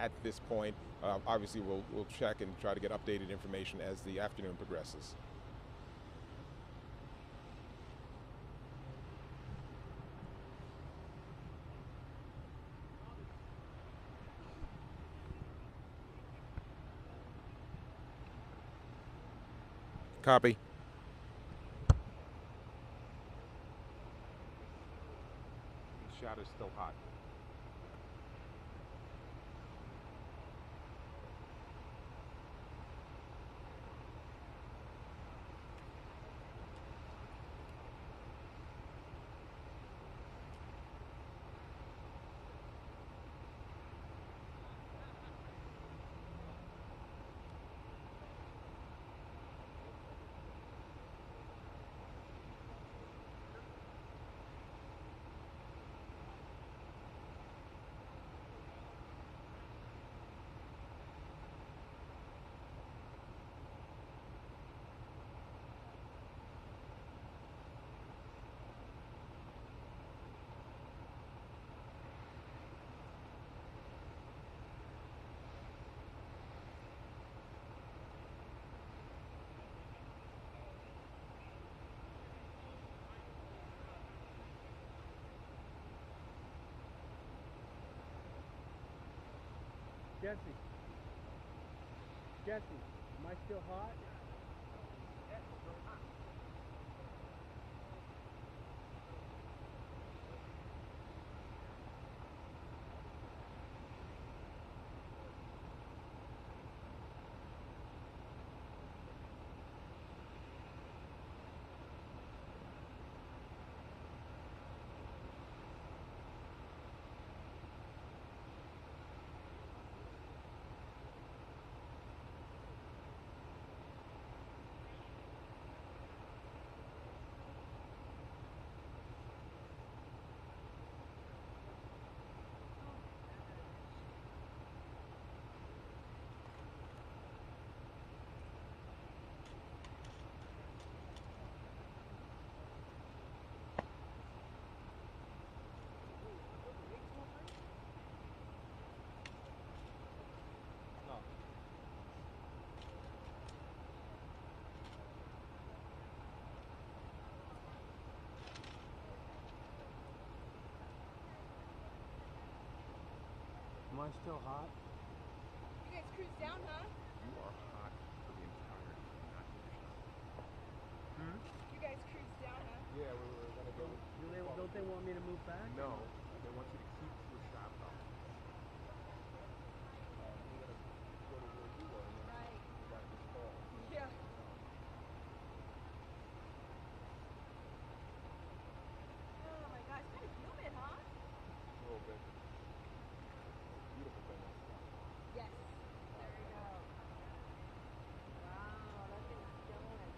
at this point. Obviously, we'll check and try to get updated information as the afternoon progresses. Copy. The shot is still hot. Jesse. Jesse, am I still hot? Am I still hot? You guys cruise down, huh? You are hot for the entirety, not the Hmm? You guys cruise down, huh? Yeah, we're gonna go. Don't they want me to move back? No, they want you to keep your shot up. We're gonna go to where you were, and then Right. we got this ball. Yeah. Oh my gosh, kind of humid, huh? A little bit. Beautiful thing. Yes. There we go. Wow, that thing's going.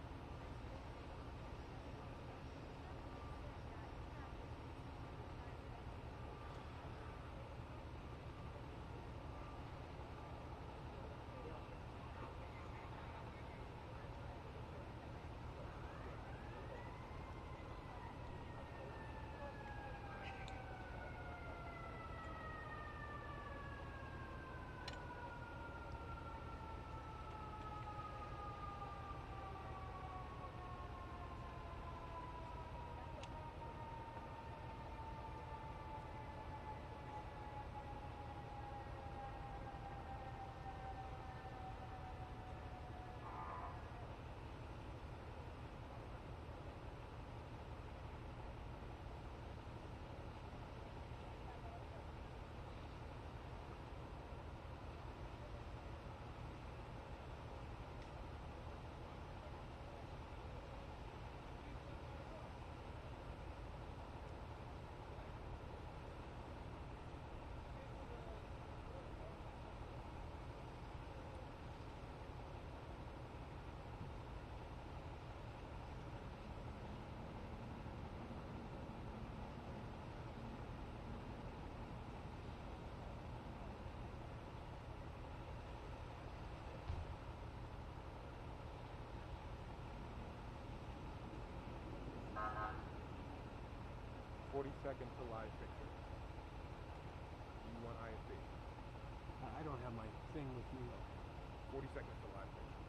40 seconds to live picture. You want IFB. I don't thing with me. 40 seconds to live thing.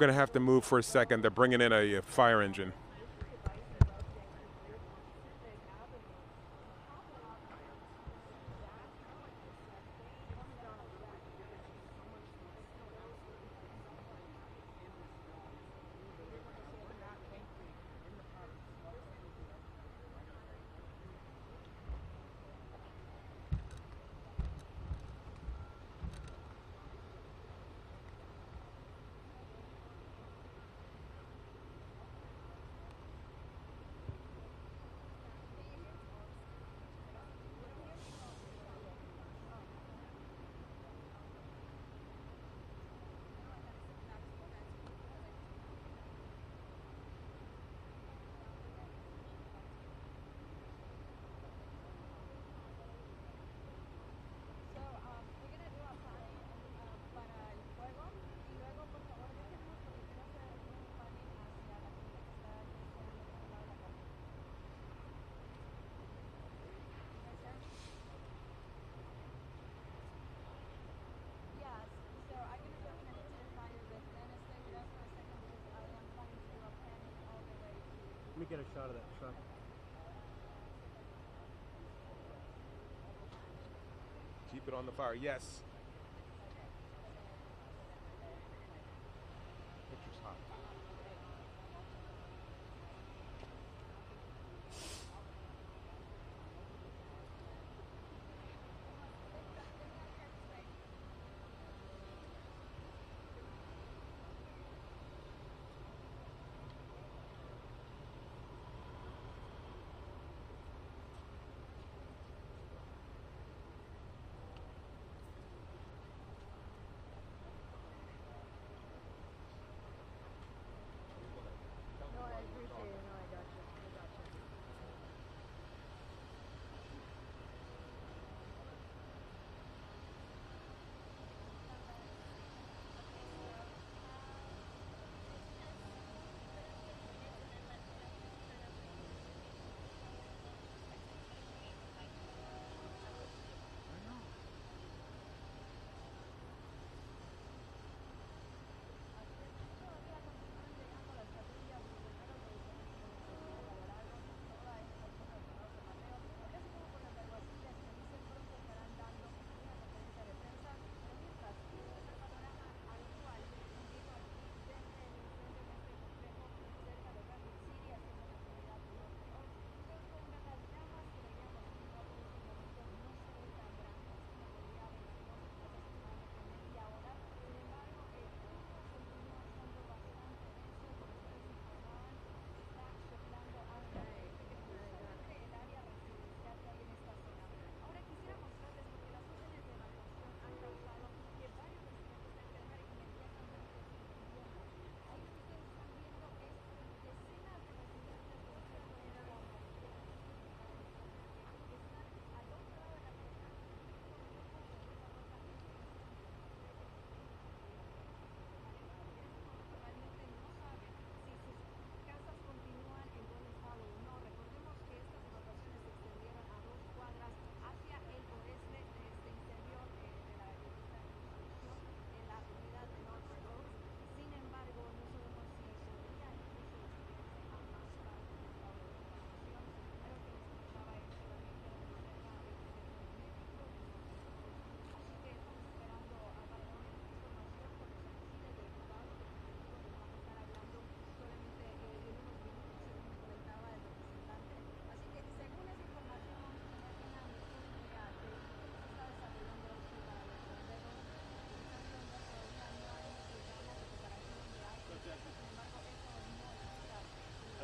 going to have to move for a second. They're bringing in a fire engine. Let me get a shot of that truck. Keep it on the fire. Yes. Picture's hot. No, I appreciate it. No, I got you. I got you.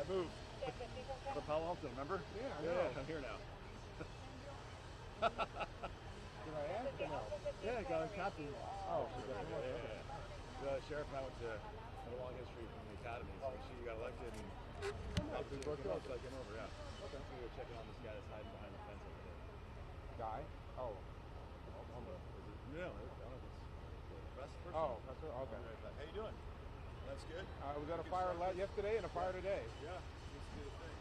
Moved. For Palo Alto, remember? Yeah, I Yeah, know. I'm here now. Did I ask or no? Yeah, got a captain. Oh, yeah. The sheriff and I went to a long history from the academy, so she got elected and we worked out, so I came over, yeah. Okay. We were checking on this guy that's hiding behind the fence over there. Guy? Oh. No, I don't know if it's the press person. Oh, that's right. Okay. How you doing? That's good. We got a fire yesterday and a fire today. Yeah, seems to be the thing.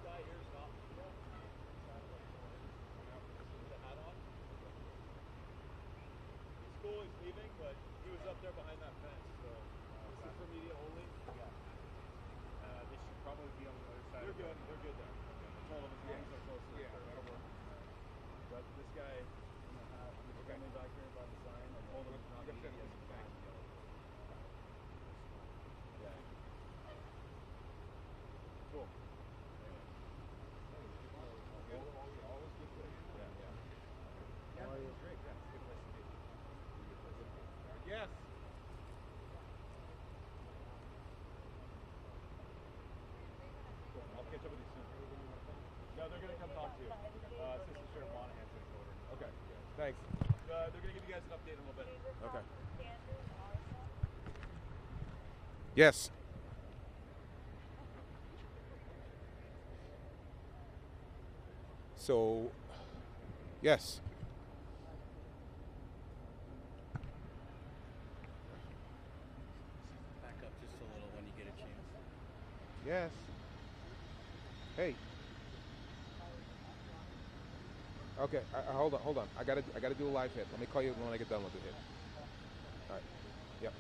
Guy here stopped. With the hat on. He's cool, he's leaving, but he was up there behind that fence, so this is for media only. Yeah. They should probably be on the other side. They're good there. I told them as long as they're close to the curb. That'll work. But this guy in the hat, he was standing back here by the sign. I told him it's not media, he has to back. Yeah. Cool. Always good place. Yeah. How are you? Great. Yeah, it's a good place to be. Yes. Cool. I'll catch up with you soon. No, they're going to come talk to you. Assistant Sheriff Monahan sent us over. Okay. Thanks. They're going to give you guys an update in a little bit. Okay. Yes. So, yes. Back up just a little when you get a chance. Yes. Hey. Okay, hold on. I gotta do a live hit. Let me call you when I get done with the hit. All right. Yep.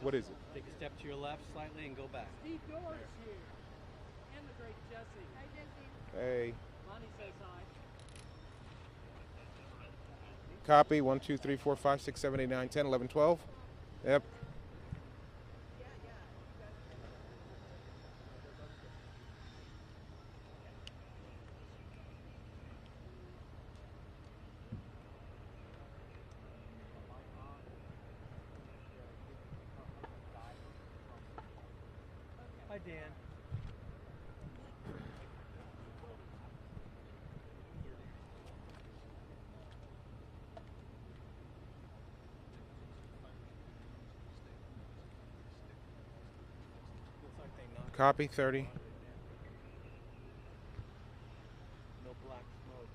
What is it? Take a step to your left slightly and go back. Steve Doris here. And the great Jesse. Hi, Jesse. Hey. Lonnie says hi. Copy. 1, 2, 3, 4, 5, 6, 7, 8, 9, 10, 11, 12. Yep. Hi, Dan. Looks like they knocked. Copy. 30. No black smoke.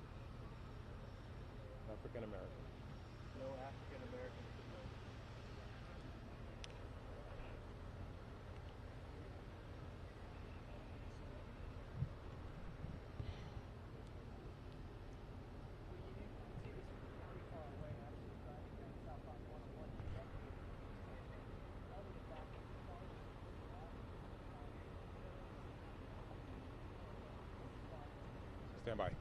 African American. No African American smoke. Stand by.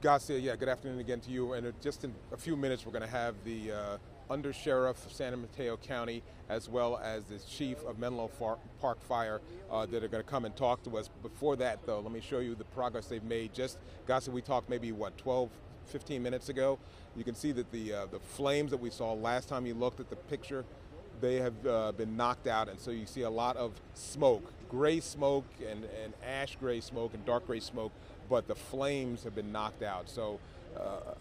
Garcia, yeah, good afternoon again to you. And just in a few minutes, we're going to have the Under Sheriff of San Mateo County, as well as the Chief of Menlo Park Fire, that are going to come and talk to us. Before that, though, let me show you the progress they've made. Just, Garcia, we talked maybe, 12, 15 minutes ago. You can see that the flames that we saw last time you looked at the picture, they have been knocked out, and so you see a lot of smoke, gray smoke and ash gray smoke and dark gray smoke, but the flames have been knocked out. So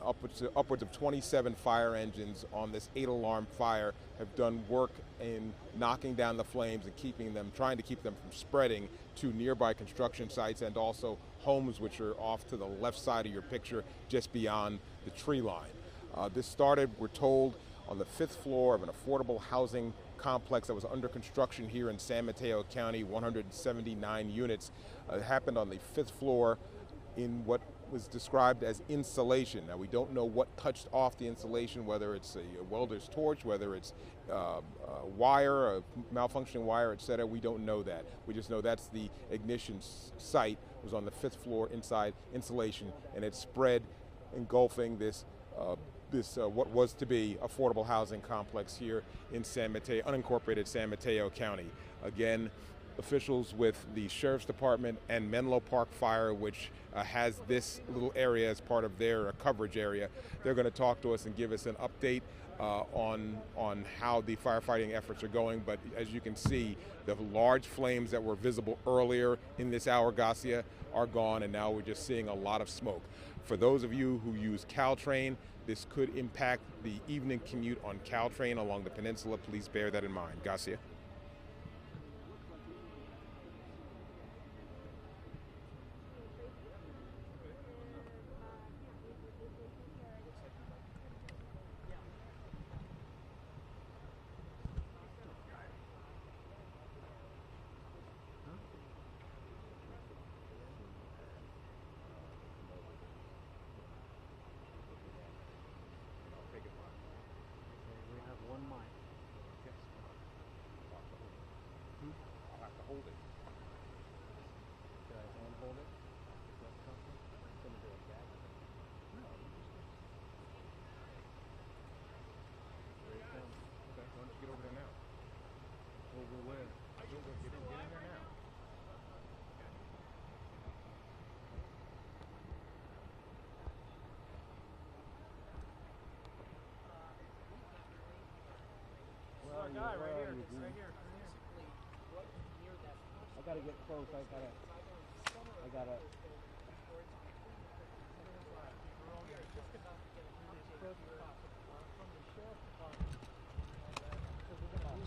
upwards of 27 fire engines on this 8-alarm fire have done work in knocking down the flames and trying to keep them from spreading to nearby construction sites and also homes which are off to the left side of your picture just beyond the tree line. This started, we're told, on the 5th floor of an affordable housing complex that was under construction here in San Mateo County, 179 units. It happened on the 5th floor in what was described as insulation. Now, we don't know what touched off the insulation, whether it's a welder's torch, whether it's wire, a malfunctioning wire, et cetera. We don't know that. We just know that's the ignition site. It was on the 5th floor inside insulation, and it spread, engulfing this what was to be affordable housing complex here in unincorporated San Mateo County. Again, officials with the Sheriff's Department and Menlo Park Fire, which has this little area as part of their coverage area, they're going to talk to us and give us an update on how the firefighting efforts are going. But as you can see, the large flames that were visible earlier in this hour, Garcia, are gone, and now we're just seeing a lot of smoke. For those of you who use Caltrain, this could impact the evening commute on Caltrain along the peninsula. Please bear that in mind. Garcia. hold it. Can I hand hold it? Is that comfortable? I'm gonna do a gag. No, you just Here it comes. Okay, why don't you get over there now? Over where? Get in there now. Well, Guy, right where here. are you, It's dude? right here. I gotta get close. I gotta.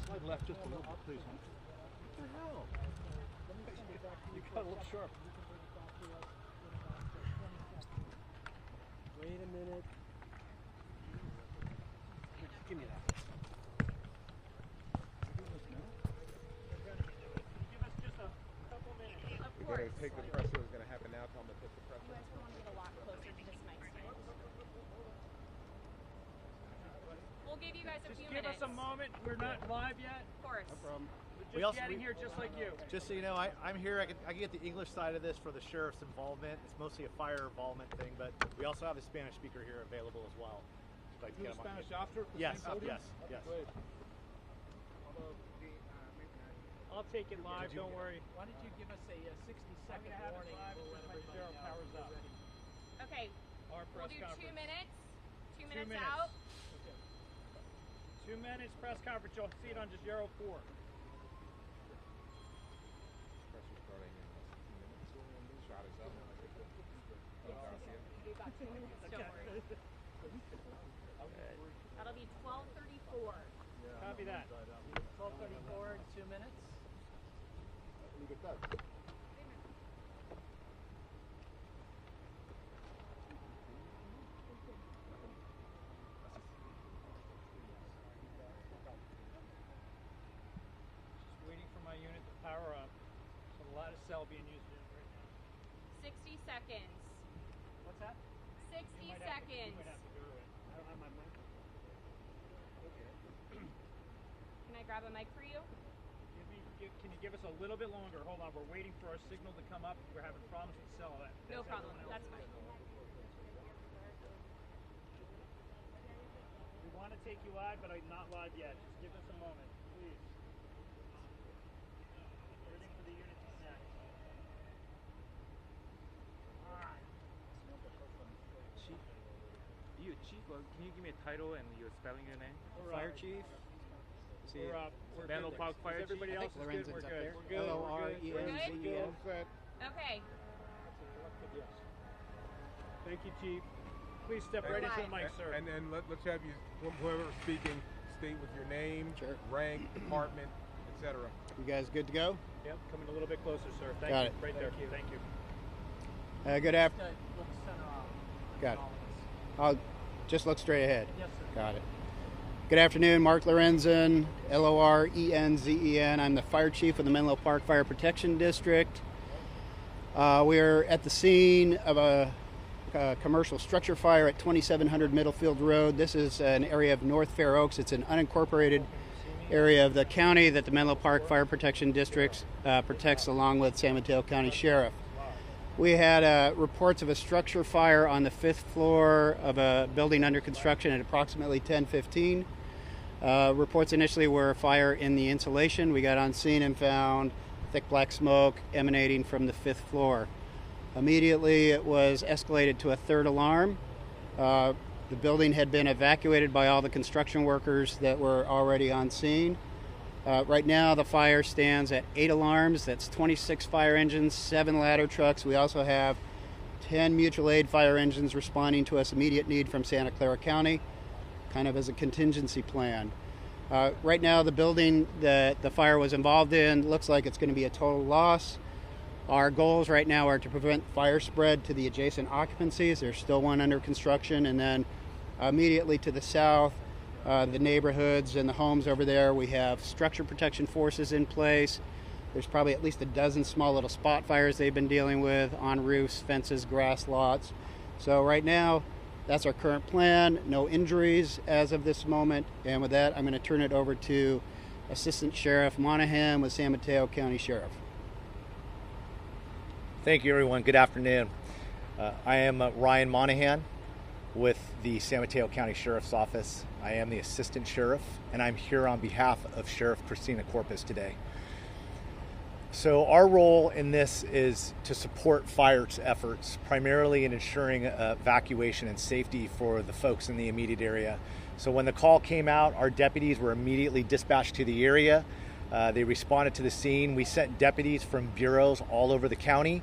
slide left just a little bit, please. What the hell? You got to look sharp. Wait a minute. Give me that. Give us just a couple minutes. Of We're course. going to take the presser. It's going to happen now. Tell them to take the You presser. guys want to get a lot closer to this mic stand. We'll give you guys a few Give minutes. us a moment. We're not live yet. Of course. We're just getting here just like you. Just so you know, I'm here. I can get the English side of this for the sheriff's involvement. It's mostly a fire involvement thing, but we also have a Spanish speaker here available as well. If you'd like to get him on. Spanish officer? at the Yes, same podium? yes. Go ahead. I'll take it live. Don't worry. Why don't you give us a 60-second have it warning live and we'll let as my everybody sheriff know powers when up. we're ready. Okay. Our We'll press do conference. 2 minutes. 2 2 minutes minutes. out. 2 minutes press conference. You'll see it on Jazero 4. Presser starting in less than 2 minutes. Shot is up. We've got 2 minutes. Don't worry. That'll be 12:34. Copy that. 12:34 in 2 minutes. Look at that. Just waiting for my unit to power up. There's a lot of cell being used right now. 60 seconds. What's that? 60 You seconds. might have to go to it. I don't have my microphone. Can I grab a mic for you? Can you give us a little bit longer? Hold on, we're waiting for our signal to come up. We're having problems with cell. No problem. Everyone else. That's fine. We want to take you live, but I'm not live yet. Just give us a moment, please. Waiting for the unit to connect. Chief, you chief? Well, can you give me a title and your spelling your name? Fire chief. See We're it? up. We're Menlo good. Park Fire Is everybody I else think is good. Lorenzen's We're up good. there. We're good. L-O-R-E-N-Z-E-N. Okay. Yes. Thank you, Chief. Please step right into the mic, sir. And then let's have you, whoever's speaking, state with your name, Sure. rank, department, etc. You guys good to go? Yep, coming a little bit closer, sir. Thank Got you. it. Right there. Thank you. Good afternoon. Look center on. Got it. All of us. I'll just look straight ahead. Yes, sir. Got it. Good afternoon, Mark Lorenzen, Lorenzen. I'm the fire chief of the Menlo Park Fire Protection District. We're at the scene of a commercial structure fire at 2700 Middlefield Road. This is an area of North Fair Oaks. It's an unincorporated area of the county that the Menlo Park Fire Protection District protects along with San Mateo County Sheriff. We had reports of a structure fire on the 5th floor of a building under construction at approximately 10:15. Reports initially were a fire in the insulation. We got on scene and found thick black smoke emanating from the 5th floor. Immediately it was escalated to a 3rd alarm. The building had been evacuated by all the construction workers that were already on scene. Right now the fire stands at 8 alarms. That's 26 fire engines, 7 ladder trucks. We also have 10 mutual aid fire engines responding to us immediate need from Santa Clara County, kind of as a contingency plan. Right now the building that the fire was involved in looks like it's going to be a total loss. Our goals right now are to prevent fire spread to the adjacent occupancies. There's still one under construction, and then immediately to the south, the neighborhoods and the homes over there, we have structure protection forces in place. There's probably at least a dozen small little spot fires they've been dealing with on roofs, fences, grass lots. So right now, that's our current plan. No injuries as of this moment. And with that, I'm going to turn it over to Assistant Sheriff Monahan with San Mateo County Sheriff. Thank you, everyone. Good afternoon. I am Ryan Monahan with the San Mateo County Sheriff's Office. I am the Assistant Sheriff, and I'm here on behalf of Sheriff Christina Corpus today. So our role in this is to support fire's efforts, primarily in ensuring evacuation and safety for the folks in the immediate area. So when the call came out, our deputies were immediately dispatched to the area. They responded to the scene. We sent deputies from bureaus all over the county.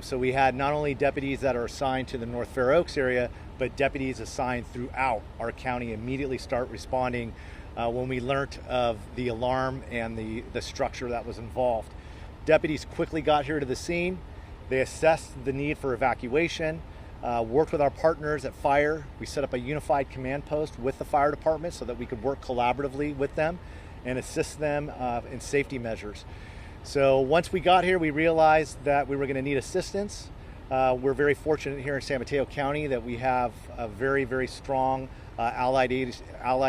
So we had not only deputies that are assigned to the North Fair Oaks area, but deputies assigned throughout our county immediately start responding when we learned of the alarm and the structure that was involved. Deputies quickly got here to the scene. They assessed the need for evacuation, worked with our partners at fire. We set up a unified command post with the fire department so that we could work collaboratively with them and assist them in safety measures. So once we got here, we realized that we were going to need assistance. We're very fortunate here in San Mateo County that we have a very, very strong allied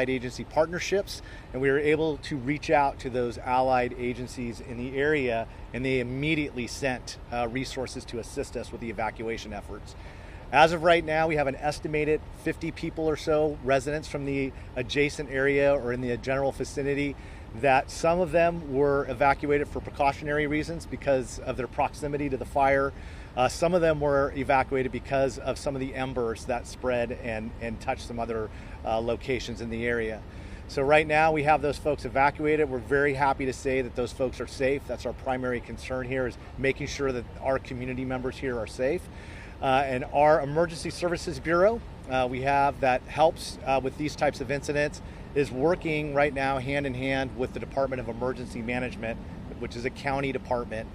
agency partnerships, and we were able to reach out to those allied agencies in the area, and they immediately sent resources to assist us with the evacuation efforts. As of right now, we have an estimated 50 people or so, residents from the adjacent area or in the general vicinity, that some of them were evacuated for precautionary reasons because of their proximity to the fire. Some of them were evacuated because of some of the embers that spread and touched some other locations in the area. So right now we have those folks evacuated. We're very happy to say that those folks are safe. That's our primary concern here, is making sure that our community members here are safe. And our Emergency Services Bureau, we have that helps with these types of incidents, is working right now hand in hand with the Department of Emergency Management, which is a county department,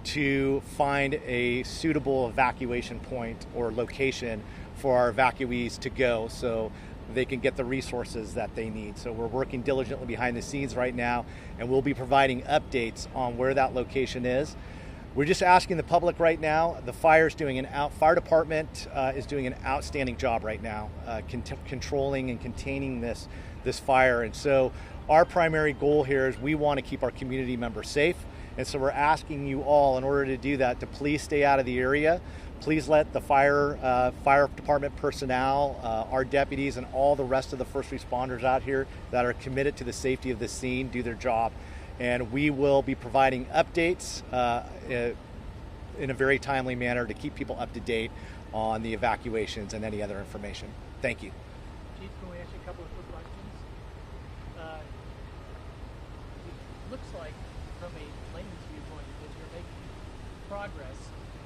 to find a suitable evacuation point or location for our evacuees to go so they can get the resources that they need. So we're working diligently behind the scenes right now, and we'll be providing updates on where that location is. We're just asking the public right now. The fire department is doing an outstanding job right now, controlling and containing this fire. And so our primary goal here is we want to keep our community members safe. And so we're asking you all, in order to do that, to please stay out of the area. Please let the fire department personnel, our deputies, and all the rest of the first responders out here that are committed to the safety of the scene do their job. And we will be providing updates in a very timely manner to keep people up to date on the evacuations and any other information. Thank you. Chief, can we ask you a couple of quick questions? It looks like, from a layman's viewpoint, that you're making progress.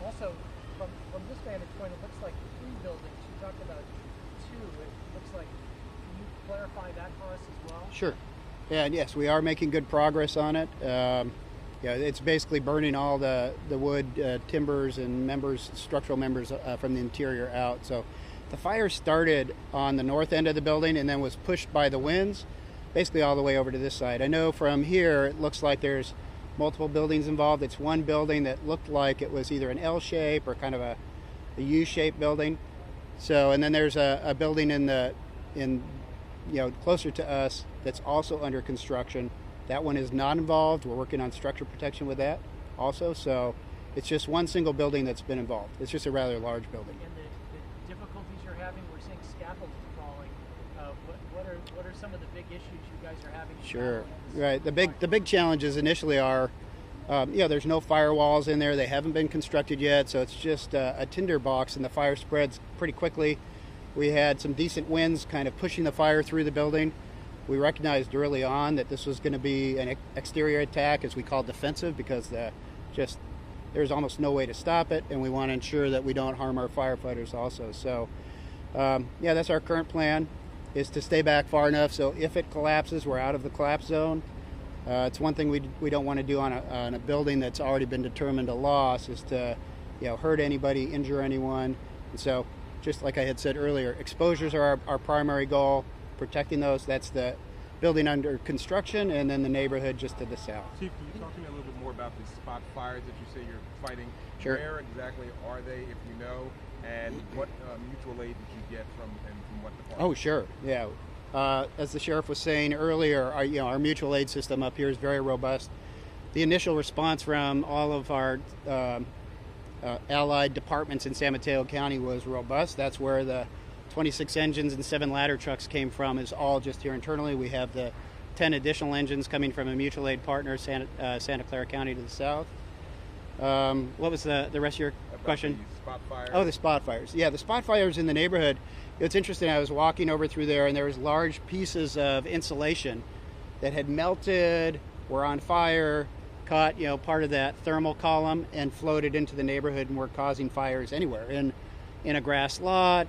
Also, from this vantage point, it looks like 3 buildings. You talked about 2. It looks like, can you clarify that for us as well? Sure. Yeah, and yes, we are making good progress on it. It's basically burning all the wood, timbers, and structural members from the interior out. So the fire started on the north end of the building and then was pushed by the winds, basically all the way over to this side. I know from here it looks like there's multiple buildings involved. It's one building that looked like it was either an L shape or kind of a U-shaped building. So, and then there's a building closer to us that's also under construction. That one is not involved. We're working on structure protection with that also. So it's just one single building that's been involved. It's just a rather large building. And the difficulties you're having, we're seeing scaffolds falling. What are some of the big issues you guys are having? Sure. Right. The big challenges initially are, there's no firewalls in there. They haven't been constructed yet. So it's just a tinder box, and the fire spreads pretty quickly. We had some decent winds kind of pushing the fire through the building. We recognized early on that this was going to be an exterior attack, as we call defensive, because there's almost no way to stop it, and we want to ensure that we don't harm our firefighters also. So, that's our current plan, is to stay back far enough so if it collapses, we're out of the collapse zone. It's one thing we don't want to do on a building that's already been determined a loss, is to hurt anybody, injure anyone. And so, just like I had said earlier, exposures are our primary goal. Protecting those, that's the building under construction, and then the neighborhood just to the south. Chief, can you talk to me a little bit more about the spot fires that you say you're fighting? Sure. Where exactly are they, if you know, and what mutual aid did you get from what department? Oh, sure. Yeah. As the sheriff was saying earlier, our mutual aid system up here is very robust. The initial response from all of our allied departments in San Mateo County was robust. That's where the 26 engines and 7 ladder trucks came from, is all just here internally. We have the 10 additional engines coming from a mutual aid partner, Santa Clara County to the south. What was the rest of your question? The spot fires. Oh, the spot fires. Yeah, the spot fires in the neighborhood. It's interesting. I was walking over through there, and there was large pieces of insulation that had melted, were on fire, caught part of that thermal column, and floated into the neighborhood and were causing fires anywhere in a grass lot,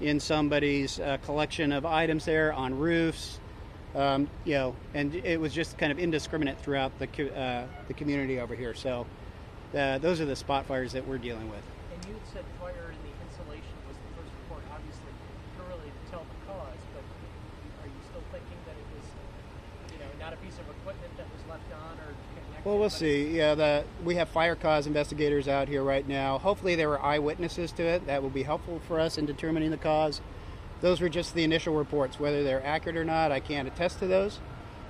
in somebody's collection of items there, on roofs. And it was just kind of indiscriminate throughout the community over here. So those are the spot fires that we're dealing with. And you had said fire in the insulation was the first report. Obviously, you don't really tell the cause, but are you still thinking that it was, not a piece of equipment that was left on or connected? Well, we'll see. Yeah, we have fire cause investigators out here right now. Hopefully there were eyewitnesses to it. That will be helpful for us in determining the cause. Those were just the initial reports. Whether they're accurate or not, I can't attest to those.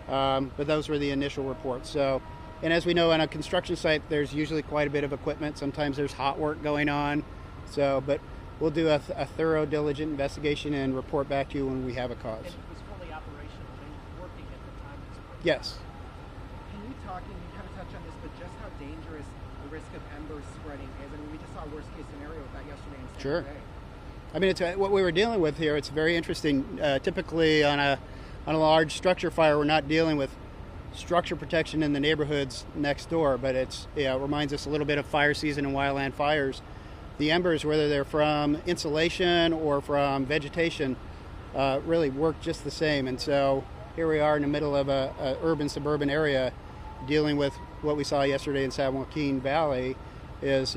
But those were the initial reports. So, and as we know, on a construction site, there's usually quite a bit of equipment. Sometimes there's hot work going on. So, but we'll do a thorough, diligent investigation and report back to you when we have a cause. And it was fully operational and working at the time it was put Yes. Can you talk, and you kind of touch on this, but just how dangerous the risk of embers spreading is? I mean, we just saw a worst case scenario with that yesterday in San Sure. Jose. I mean, it's what we were dealing with here. It's very interesting. Typically, on a large structure fire, we're not dealing with structure protection in the neighborhoods next door, but it reminds us a little bit of fire season and wildland fires. The embers, whether they're from insulation or from vegetation, really work just the same. And so here we are in the middle of a urban suburban area, dealing with what we saw yesterday in San Joaquin Valley. Is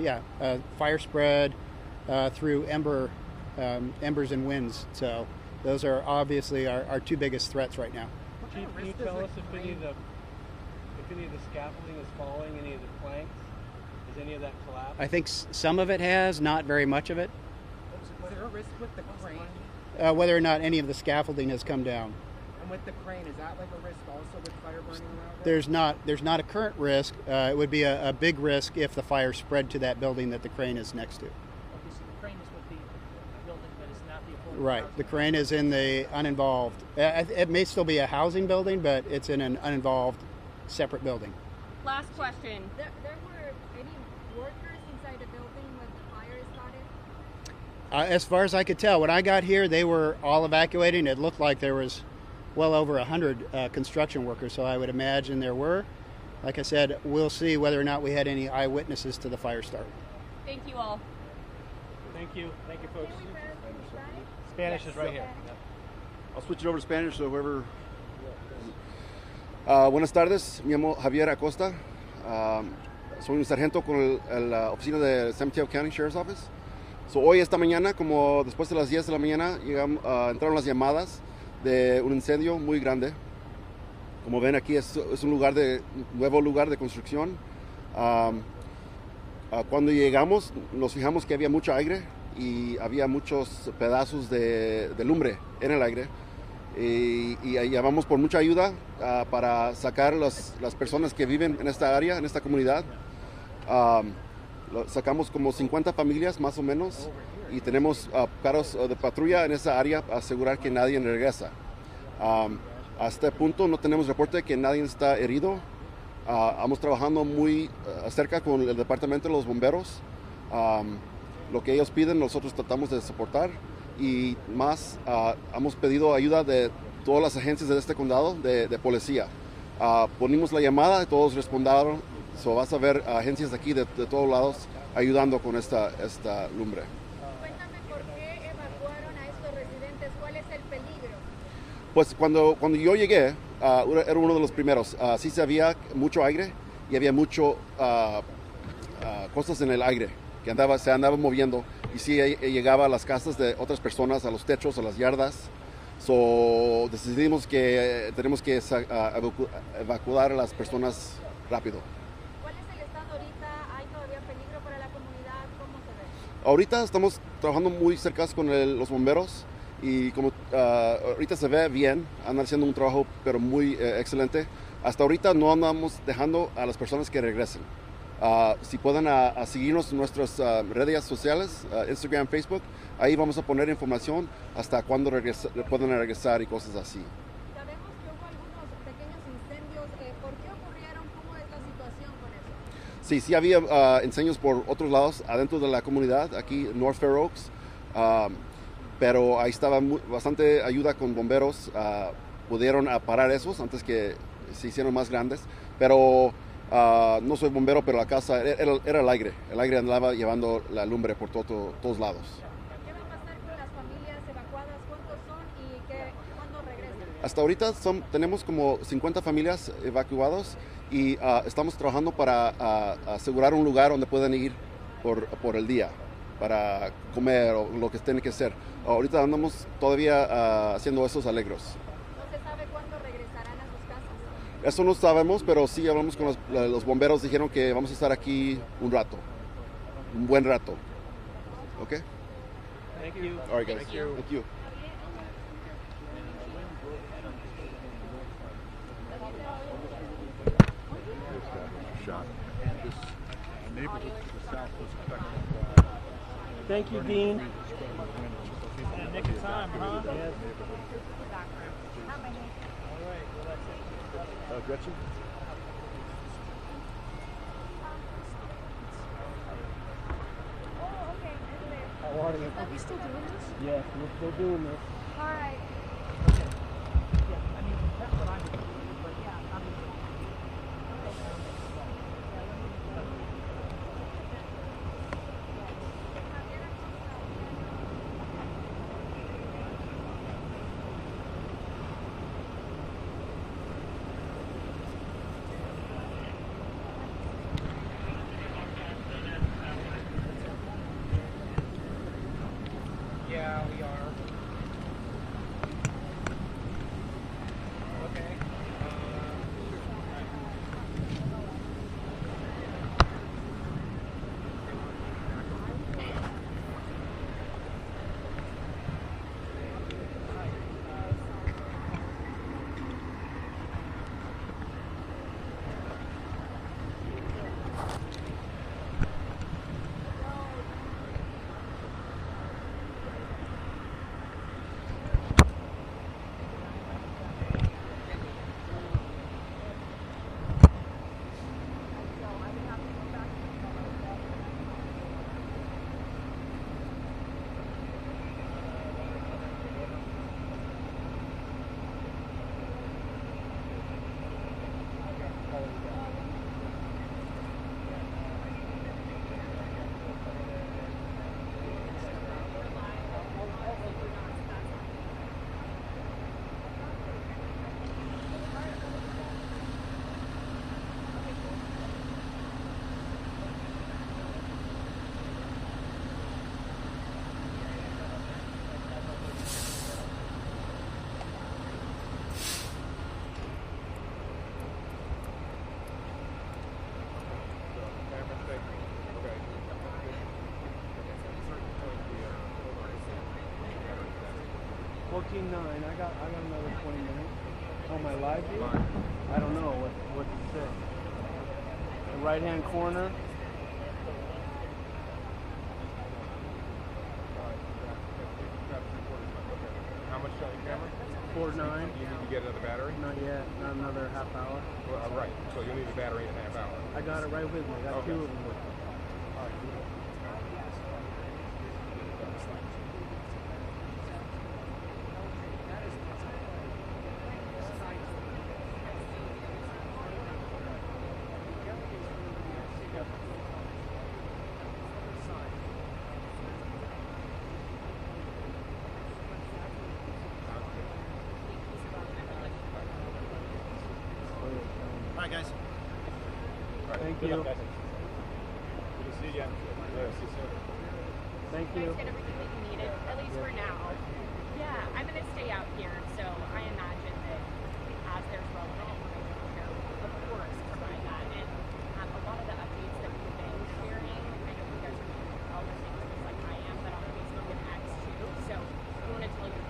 fire spread through embers and winds. So those are obviously our two biggest threats right now. Chief, can you tell us if any of the scaffolding is falling, any of the planks? Has any of that collapsed? I think some of it has, not very much of it. Is there a risk with the crane? Whether or not any of the scaffolding has come down. And with the crane, is that like a risk also with fire burning around it? There's not a current risk. It would be a big risk if the fire spread to that building that the crane is next to. Okay, so the crane is with the building, but it's not the affordable Right. housing? The crane is in the uninvolved. It may still be a housing building, but it's in an uninvolved separate building. Last question. There were any workers inside the building when the fire started? As far as I could tell, when I got here, they were all evacuating. It looked like there was well over 100 construction workers, so I would imagine there were. Like I said, we'll see whether or not we had any eyewitnesses to the fire start. Thank you all. Thank you. Thank you, folks. Spanish is right here. I'll switch it over to Spanish, so whoever... buenas tardes, me llamo Javier Acosta. Soy un sargento con la oficina de San Mateo County Sheriff's Office. So, hoy, esta mañana, como después de las 10 de la mañana, entraron las llamadas de un incendio muy grande. Como ven aquí, es un nuevo lugar de construcción. Cuando llegamos, nos fijamos que había mucho aire y había muchos pedazos de lumbre en el aire. Y llamamos por mucha ayuda para sacar las personas que viven en esta área, en esta comunidad. Sacamos como 50 familias más o menos y tenemos carros de patrulla en esa área para asegurar que nadie regresa. A este punto no tenemos reporte de que nadie está herido. Estamos trabajando muy cerca con el departamento de los bomberos. Lo que ellos piden nosotros tratamos de soportar y más hemos pedido ayuda de todas las agencias de este condado de policía. Ponimos la llamada y todos respondieron. So vas a ver agencias de aquí de todos lados ayudando con esta lumbre. Cuéntame por qué evacuaron a estos residentes, ¿cuál es el peligro? Pues cuando yo llegué, era uno de los primeros. Sí se había mucho aire y había mucho cosas en el aire que se andaba moviendo y sí llegaba a las casas de otras personas, a los techos, a las yardas. So decidimos que tenemos que evacuar a las personas rápido. ¿Cuál es el estado ahorita? ¿Hay todavía peligro para la comunidad? ¿Cómo se ve? Ahorita estamos trabajando muy cerca con los bomberos y como ahorita se ve bien, andan haciendo un trabajo pero muy excelente. Hasta ahorita no andamos dejando a las personas que regresen. Si pueden seguirnos en nuestras redes sociales, Instagram, Facebook, ahí vamos a poner información hasta cuándo pueden regresar y cosas así. Sabemos que hubo algunos pequeños incendios. ¿Por qué ocurrieron? ¿Cómo es la situación con eso? Sí había incendios por otros lados adentro de la comunidad, aquí North Fair Oaks, pero ahí estaba bastante ayuda con bomberos. Pudieron parar esos antes que se hicieron más grandes, pero no soy bombero, pero la casa era el aire. El aire andaba llevando la lumbre por todos lados. ¿Qué va a pasar con las familias evacuadas? ¿Cuántos son y cuándo regresan? Hasta ahorita tenemos como 50 familias evacuadas y estamos trabajando para asegurar un lugar donde puedan ir por el día para comer o lo que tienen que hacer. Ahorita andamos todavía haciendo esos alegros. ¿No se sabe cuándo regresarán a sus casas? Eso no sabemos, pero sí hablamos con los bomberos, dijeron que vamos a estar aquí un buen rato. ¿Ok? Thank you. All right, guys. Thank you. Thank you, Dean. Nick in time, huh? Yes. All right, well, that's it. Gretchen? Oh, okay. How are you? Are we still doing this? Yes, we're still doing this. All right. Yeah, we are. Okay. $14.9. I got another 20 minutes. On my live view? I don't know what to say. The right hand corner. How much on your camera? 4.9. You need to get another battery? Not yet. Not another half hour. Well, right. So you'll need a battery in a half hour. I got it right with me. I got Okay. two of them with me. All right, guys. Thank Good you. luck, guys. Good to see you. Yeah, see you soon. Thank You you. guys get everything that you needed, at least for now. Yeah, I'm gonna stay out here, so I imagine that as there's relevant information here, of course, provide that. And a lot of the updates that we've been sharing, I know you guys are all listening to this like I am, but on Facebook and X too. So we want to tell you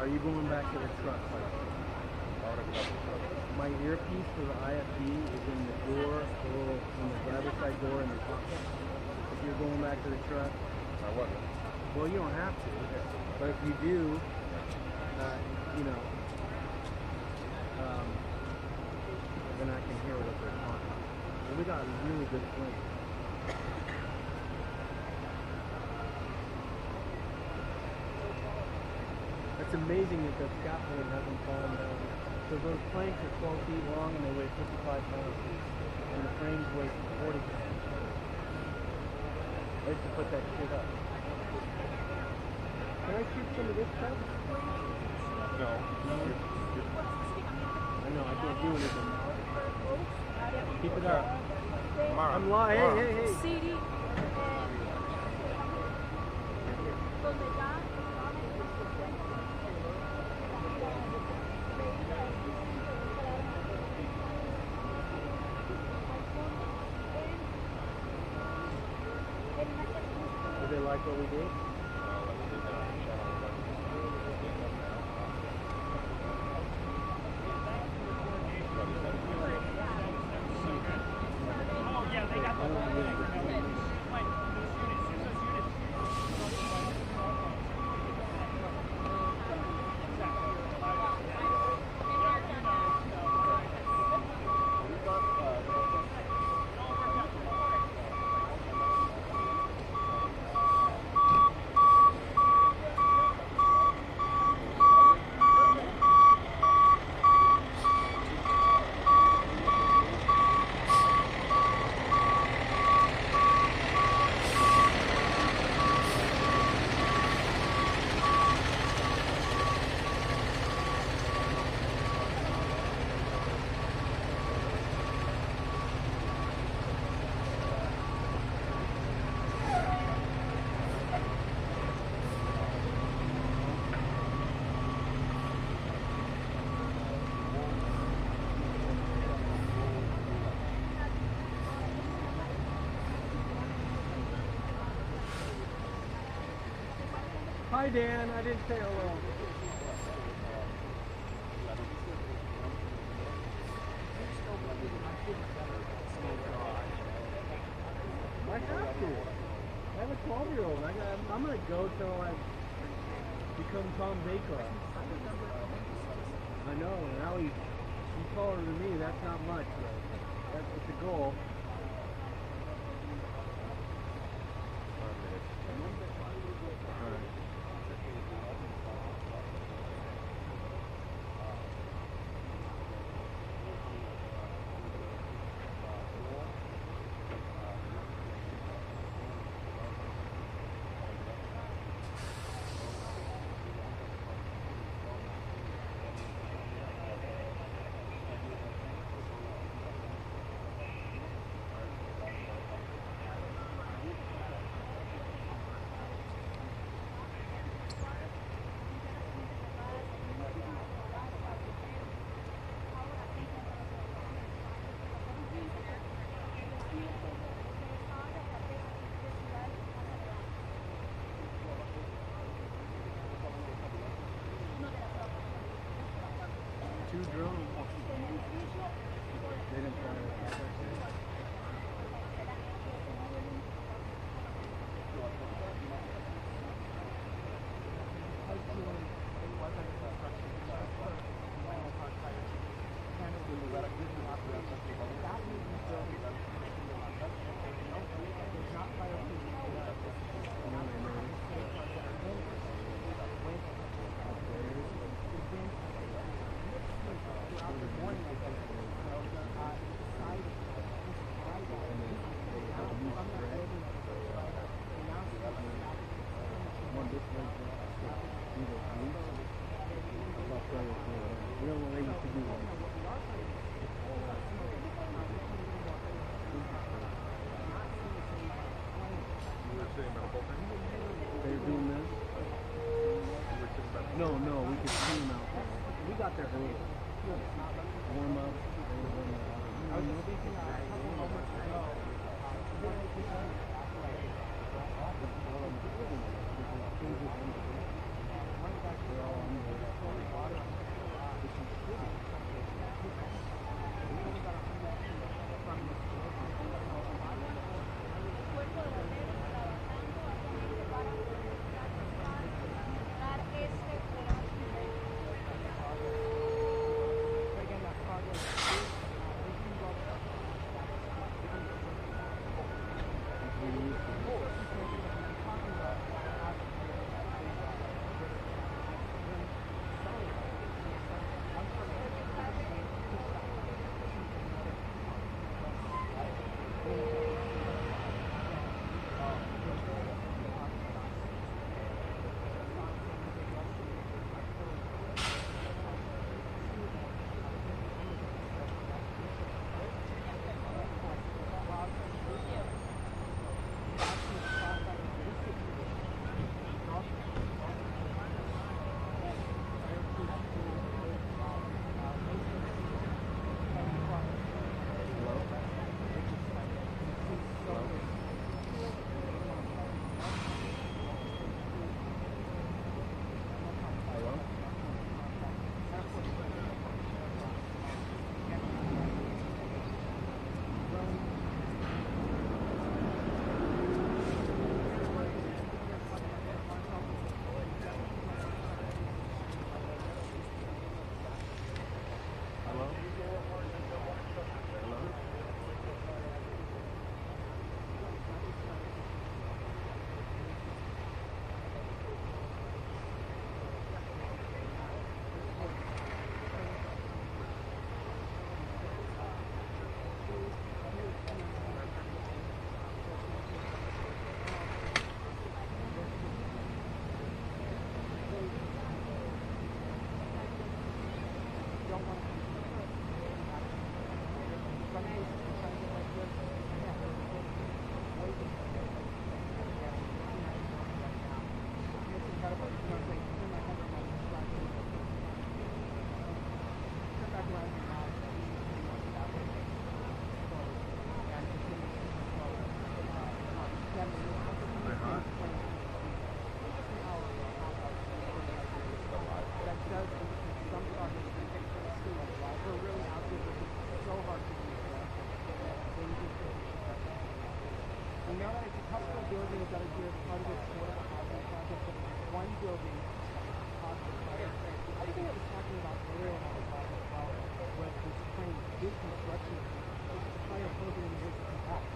Are you going back to the truck? My earpiece for the IFB is in the door, in the driver's side door in the cockpit. If you're going back to the truck. I wasn't. Well, you don't have to, but if you do, you know, then I can hear what they're talking about. And we got a really good plane. It's amazing that the scaffolding hasn't fallen down. So those planks are 12 feet long and they weigh 55 pounds. And the frames weigh 40 pounds. I used to put that shit up. Can I shoot some of this stuff? No. I know, I can't do anything. Keep it up. Mara. I'm live. Hey, hey, hey. CD. Do they like what we did? Hi Dan, I didn't say hello. I have to. I have a 12-year-old. I'm gonna go till I become Tom Baker. I know. Now he's taller than me. That's not much, but that's the goal. Two drones. They didn't fly it. No, we could see them out there. We got there early. Warm up. quite a bit of affordable housing project, but one building possible fire. The other thing I was talking about earlier when I was live as well was this crane, big construction, this fire program is impact.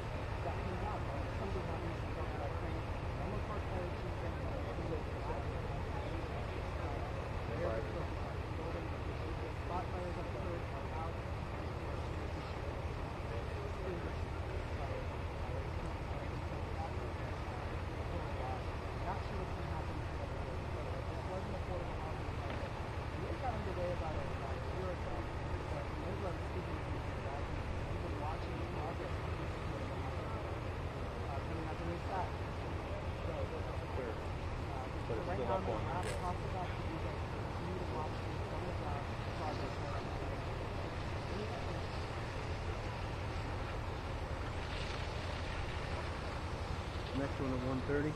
That came out, something happened to that crane. Menlo Park Fire Chief and the spot fires up the third are out. Not sure what's going to happen. This wasn't affordable housing. It got underway about a year ago. But those were speaking to these guys, and we've been watching the progress of this coming out the new side. So, right now, I'm going to have to talk about you guys continue to watch some of that progress. Next one at 1:30.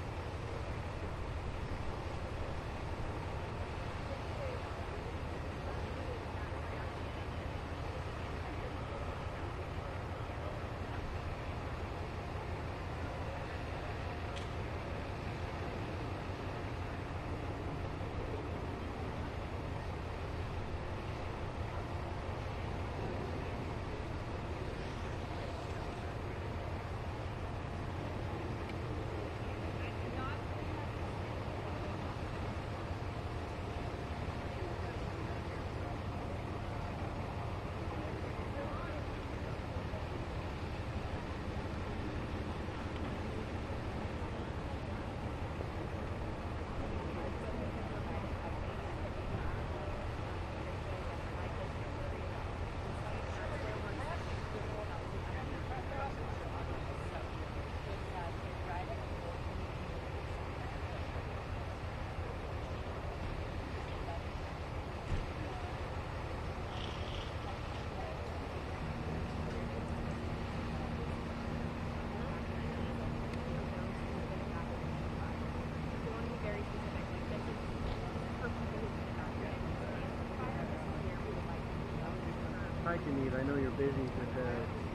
Hi, Janine. I know you're busy, but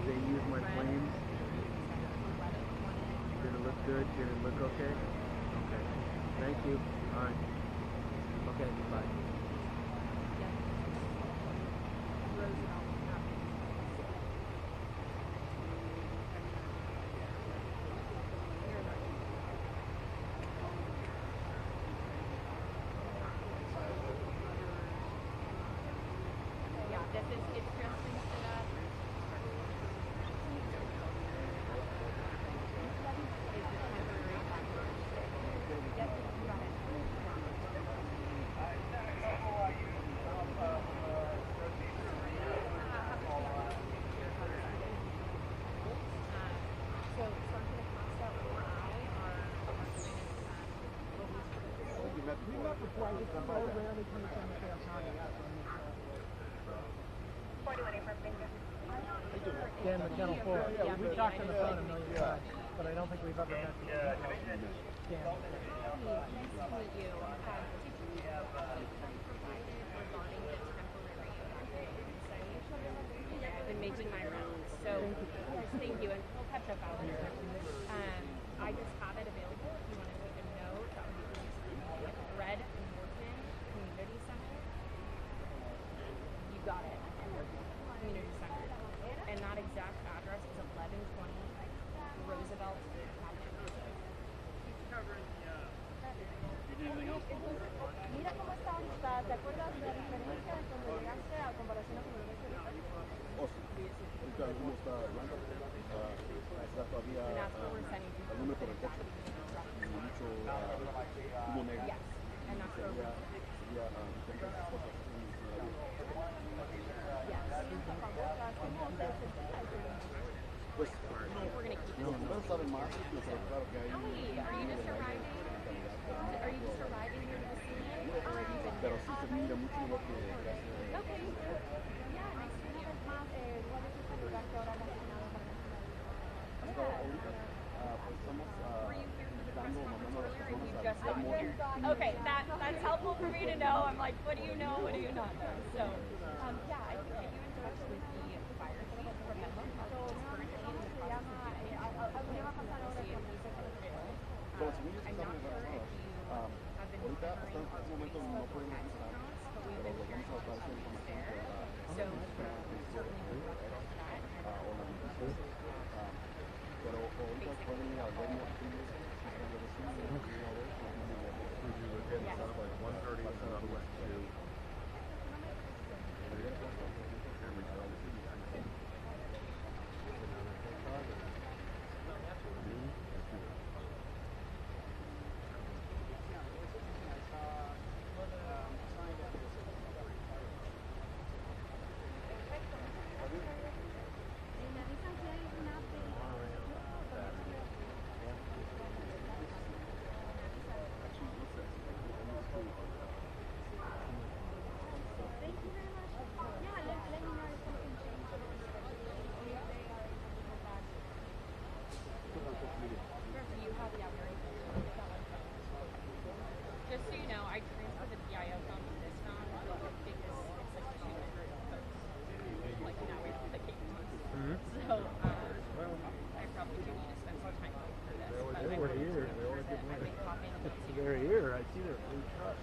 they use my flames. Did it look good? Did it look okay? Okay. Thank you. All right. Okay, bye. Dan McKennell Ford. Yeah, we talked on the phone a million times, but I don't think we've ever met. Dan. Nice to meet you. Did you provided regarding the temporary site? I've been making my rounds, so thank you, and we'll catch up after. I just have it available if you want to take a note. That would be Red Morton Community Center. You got it. Community Center. And that exact address is 1120 Roosevelt Avenue. Mira cómo está ahorita, ¿te acuerdas de la diferencia de cuando llegaste a comparación a cuando llegaste ahorita? Ahorita uno está blanco, está todavía el número por el techo y mucho humo negro. Sería diferentes cosas. Pues no sabe más, pero claro que hay. Are you just arriving here to the scene, or have you been Pero sí se mira mucho lo que hace. Okay. Yeah, nice to meet you. ¿Cuál es este lugar que ahora le has asignado para Hasta ahorita pues estamos dando, mandando a las personas a morir. Okay, that's helpful for me to know. I'm like, what do you know? What do you not know? So, yeah, I can get you in touch with the fire chief from Menlo Park, who's currently in the process of doing the investigation to see if he's available. I'm not sure if you have been monitoring our Facebook or text accounts, but we've been hearing a lot of updates there. So certainly would love to watch that. Just so you know, I transferred the PIO phone to this phone because it's like 200 folks, like in that way from the came to us. So I probably do need to spend some time going through this. But I wanted to make sure that I make copy of those. They're here. I see their blue truck.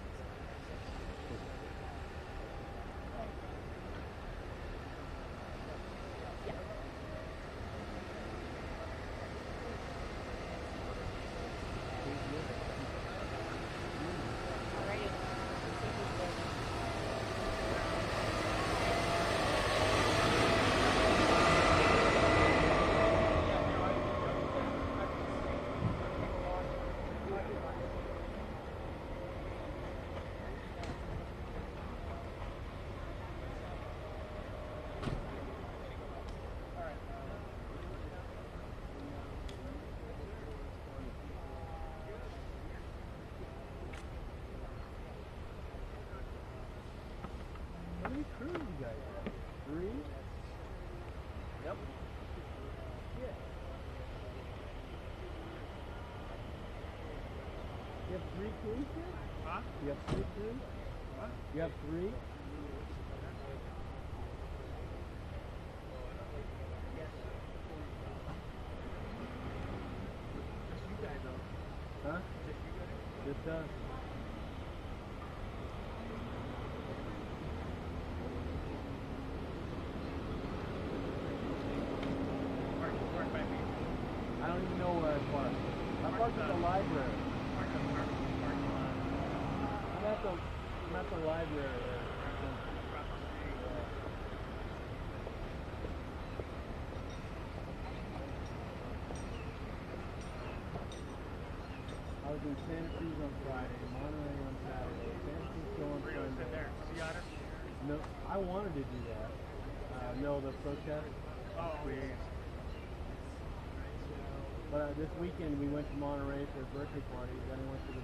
How many crews you guys have? 3? Yep. Yeah. You have 3 crews here? Huh? You have 3 crews? What? You have 3? Huh? Just us. I don't even know where I parked. I parked at the library. I'm at the library there. I was in Santa Cruz on Friday, Monterey on Saturday, Santa Cruz on Sunday. There, Sea Otter? No, I wanted to do that. No, the protest. Oh, yeah. But this weekend we went to Monterey for a birthday party. Then I went to the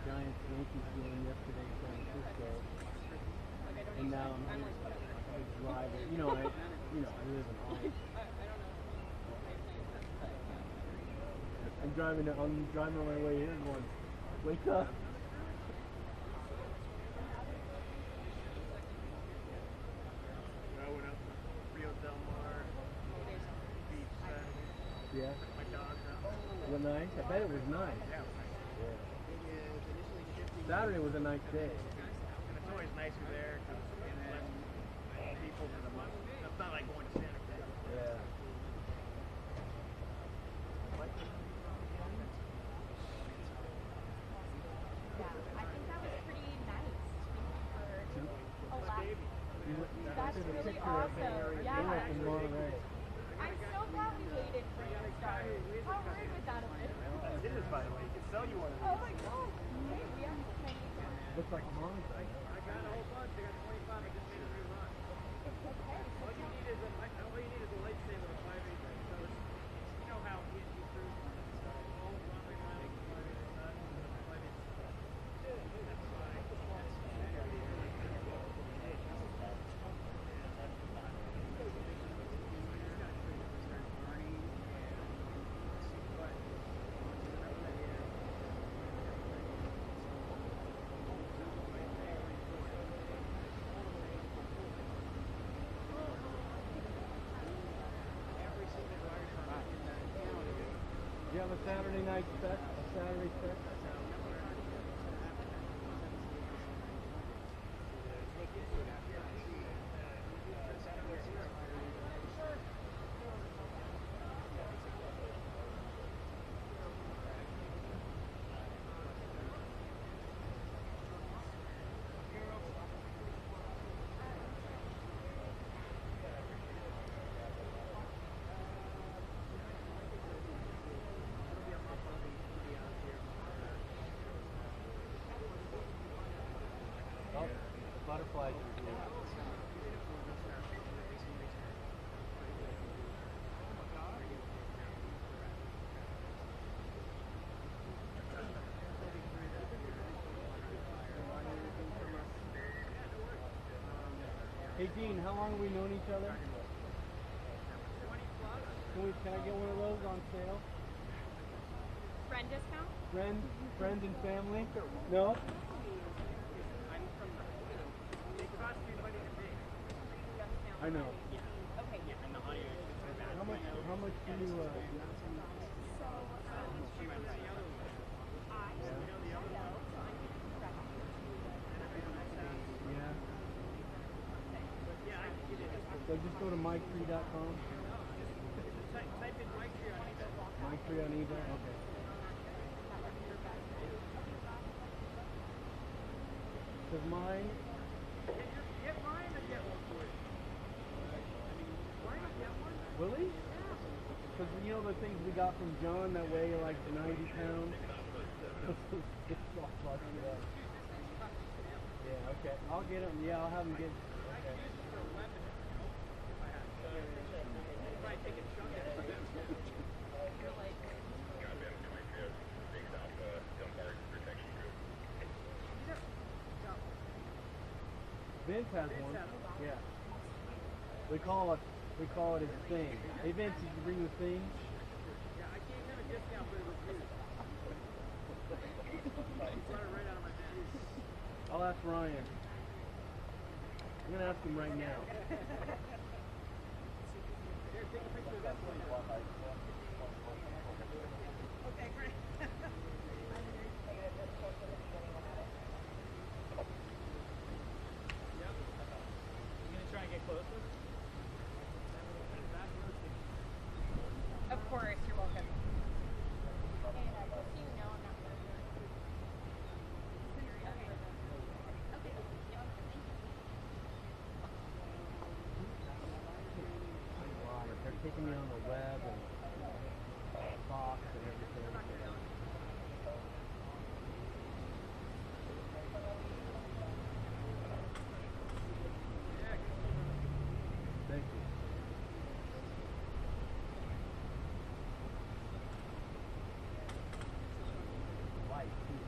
Giants Yankees game yesterday in San Francisco. And now I'm driving. I live in Hollywood. I'm driving on my way here going, wake up. I went up to Rio Del Mar, beach Saturday. Yeah. My dog's out. Was it nice? I bet it was nice. Yeah, it was nice. Saturday was a nice day. And it's always nicer there because less people for the month. It's not like going to Santa Cruz. Yeah. I think that was pretty nice. Thank you for That's really awesome. Yeah. I'm so glad we waited for you to start. How weird would that have been? It is, by the way. You can sell you one of these. Oh my god. Hey, we have so many. Looks like a motorcycle. I got a whole bunch. I got 25. I just made a new run. It's okay. All you need is a lightsaber with a 5/8. So it's, you know how PNG Cruise all runway running 5/8 side, 5/8. That's fine. You have a Saturday night special? Saturday start? Butterflies are here. Hey Dean, how long have we known each other? 20 plus. Can I get one of those on sale? Friend discount? Friends and family? No? I'm from they cost you money to make. I know. Yeah. Okay. Yeah, and the audio is so bad. How much do you Yeah. So just go to mike3.com. Type in Mike Tree on eBay. Mike3 on eBay? Okay. Does mine? Get mine and get one for you. Mine will get one. Will he? Because you know the things we got from John that weigh like 90 pounds? It's all busted up. Yeah, okay. I'll get him. Yeah, I'll have him get. Okay. Vince has one. Yeah. We call it his thing. Hey Vince, did you bring the thing? Yeah, I gave him a discount, but it was good. He brought it right out of my bag. I'll ask Ryan. I'm gonna ask him right now. Here, take a picture of that one. Okay, great. You gonna try and get closer? Of course, you're welcome. And just so you know, I'm not going to Okay. They're taking me on the web and Fox and everything. Thank you. Light, too.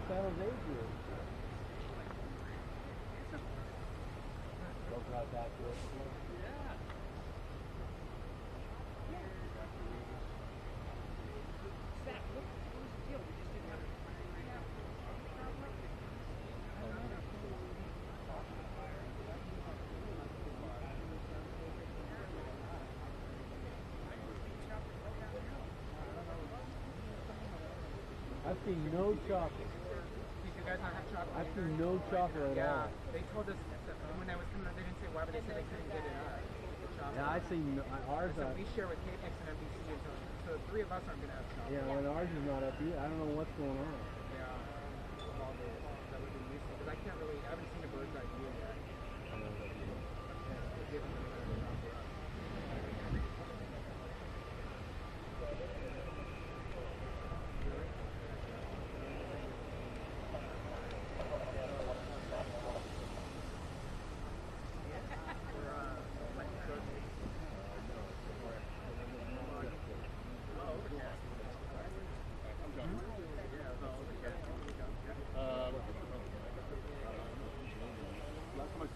San Jose group. Go drive back to it. I've seen no chocolate. Did you guys not have chocolate? I've seen no chocolate at all. They told us when I was coming up, they didn't say why, but they said they couldn't get it. Yeah, I've seen ours. So we share with KTVU and NBC, so the three of us aren't going to have chocolate. Yeah, when ours is not up either. I don't know what's going on. Yeah. That would be useful because I can't really. I haven't seen it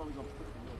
probably going to put it in there.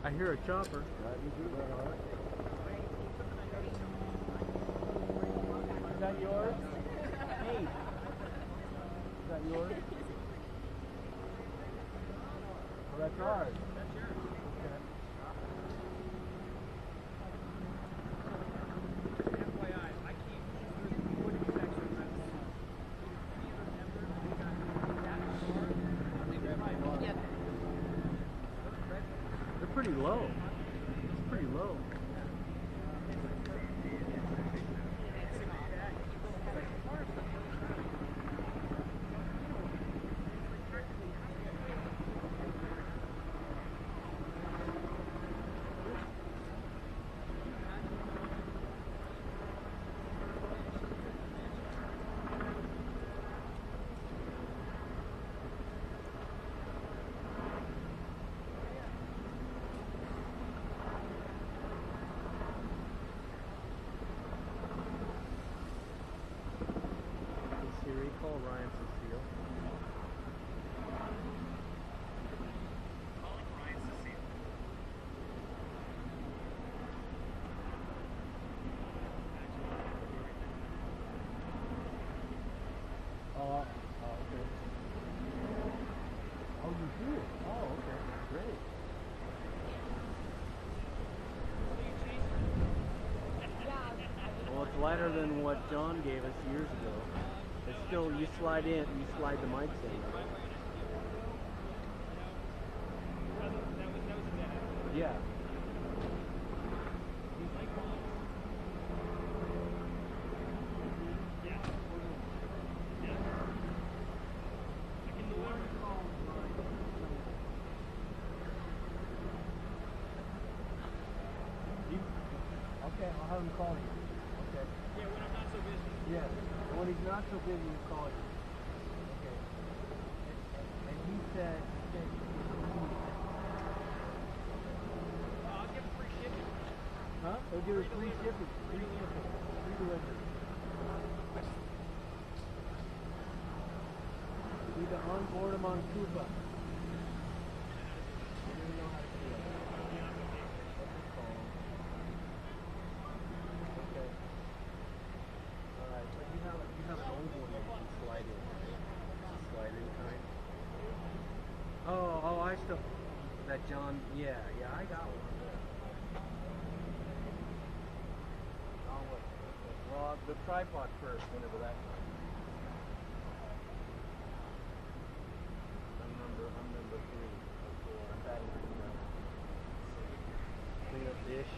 I hear a chopper. Is that yours? Hey. Is that yours? Oh, that's ours. That's yours. Okay. FYI, I keep 40 sections. They're pretty low. It's pretty low. Call Ryan Cecile. Calling Ryan Cecile. Okay. Oh, you do? Oh, okay. Great. Well, it's lighter than what John gave us years ago. It's still, you slide the mics in, right? Yeah. Okay, I'll have him call you. Okay. Yeah, when I'm not so busy. Yeah. When he's not so busy, he'll call you. Okay. And he said I'll give him free shipping. huh? He'll give us free shipping. Free shipping. Free delivery. We need to onboard him on Cuba. We know how to do it. Let's just call him. Okay. Alright, but you have an old one that you can slide in. Slide in kind. Oh, I still. That John. Yeah, I got one. Oh, what? Well, the tripod first, whenever that comes. I'm number 3 or 4. I'm batting clean up dish.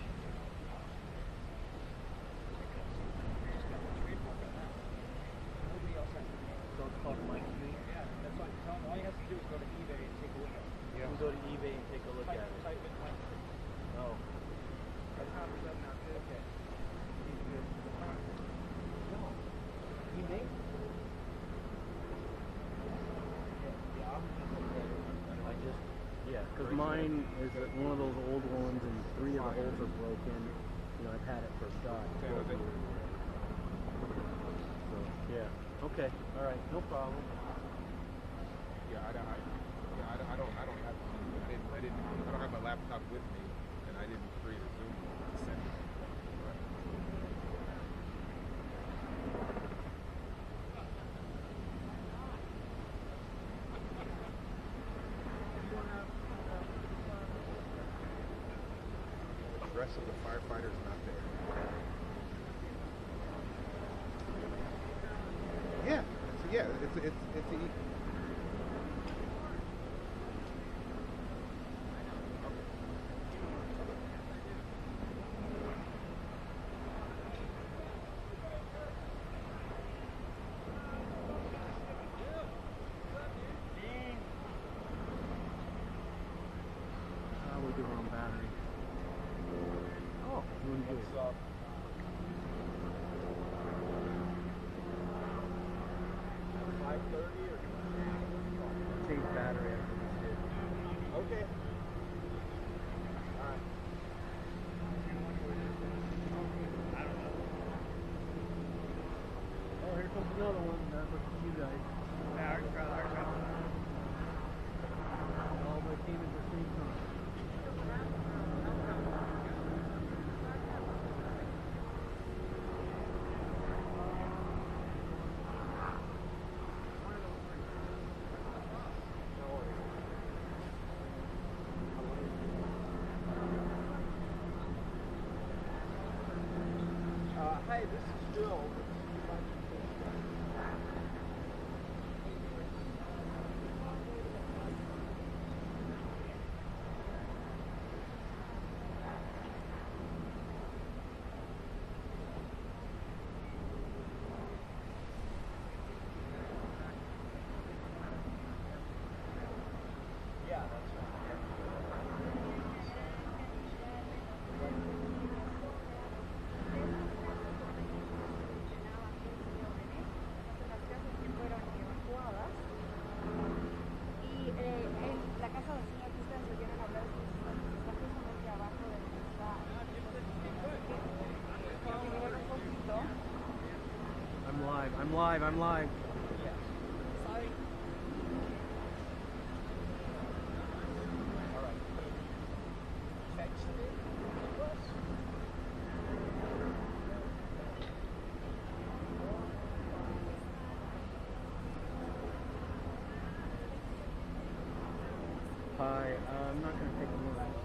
Nobody else has to do it. So it's called Mike Street. Yeah, that's fine. All you have to do is go to eBay and take a look at it. You can go to eBay and take a look at it. Type in Mike Street. Oh. That's not for that now. Okay. He's good. No. He made it. Because mine is one of those old ones and 3 of the holes are broken. You know, I've had it for God. 12 years. So, yeah. Okay. All right. No problem. Yeah, I not with me, and I didn't create a Zoom to send it. The rest of the firefighters not there. Yeah, it's a We're doing on battery. Oh, doing good. Change battery after this did. okay. Oh, here comes another one. That's what you guys. All my team at the same time. Hi, this is Phil. I'm live. Sorry. Hi, I'm not going to take a look.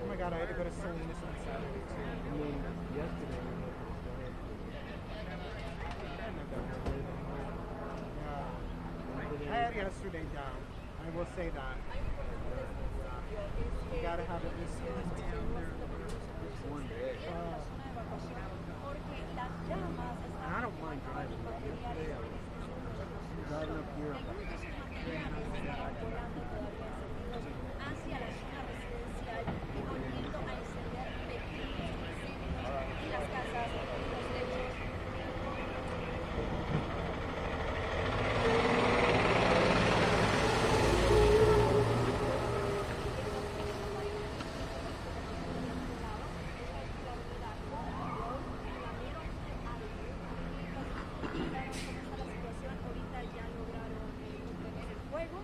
Oh my god, I had to go to Salinas on Saturday too. And then yesterday we went to I had yesterday down. I will say that. You gotta have it this year. one day. And I don't mind driving, but yesterday I was driving up here. Hacia la zona residencial, volviendo a encender pequeños incendios en las casas y los techos. Ahorita ya lograron contener el fuego.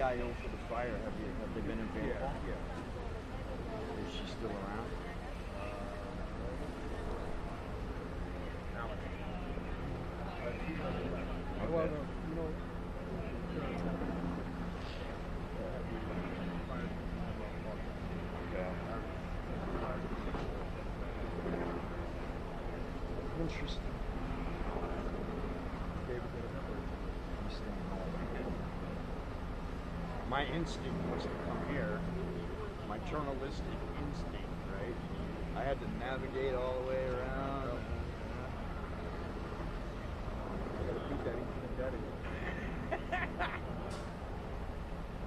CIO for the fire, have they been available? Yeah. Is she still around? Well, you know, interesting. My instinct was to come here, my journalistic instinct, right? I had to navigate all the way around.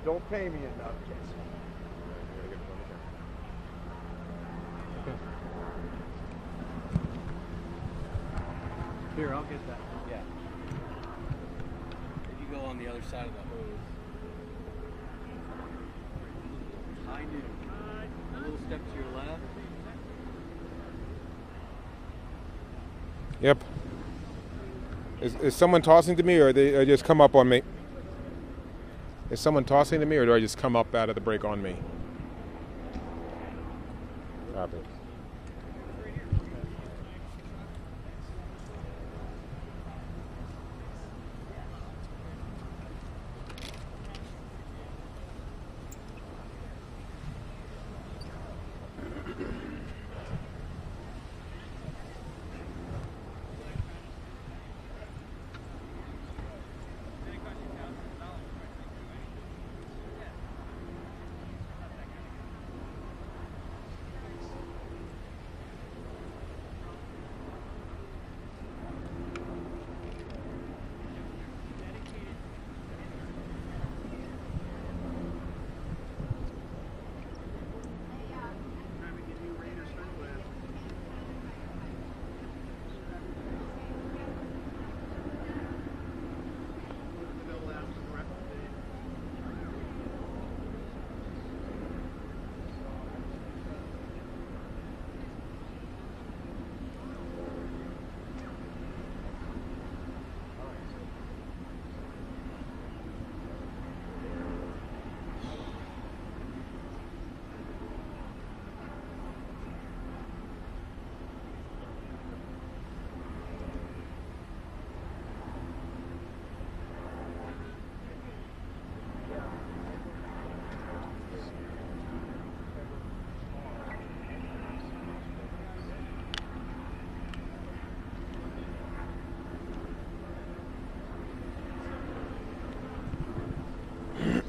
Don't pay me enough, Jesse. Here, I'll get that. Yeah. If you go on the other side of the hose. High noon. A little step to your left. Yep. Is someone tossing to me, or they just come up on me? Is someone tossing to me, or do I just come up out of the break on me? Copy.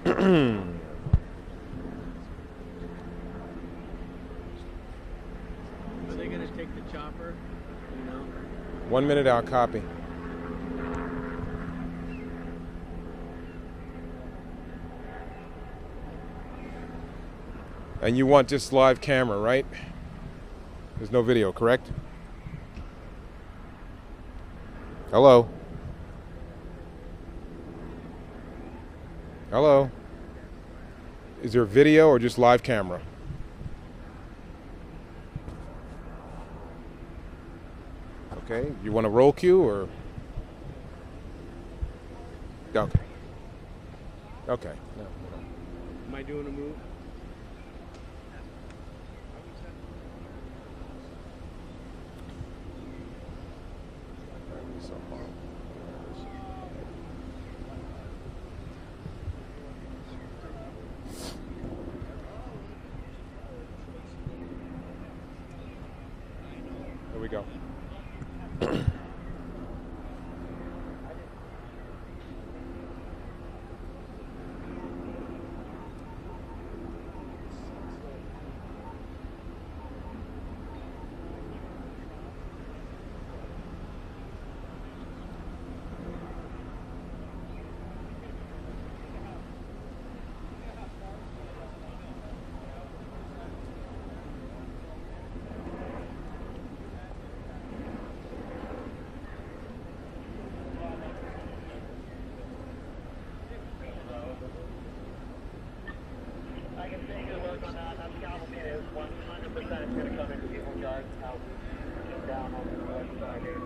Are they going to take the chopper? You know? 1 minute out, copy. And you want just live camera, right? There's no video, correct? Hello? Hello? Is there video or just live camera? Okay, you want a roll cue or? Okay. Okay. No. Am I doing a move? Here we go. I can take a look on that. That's compliment is 100% going to come into people's yards out down on the west side here.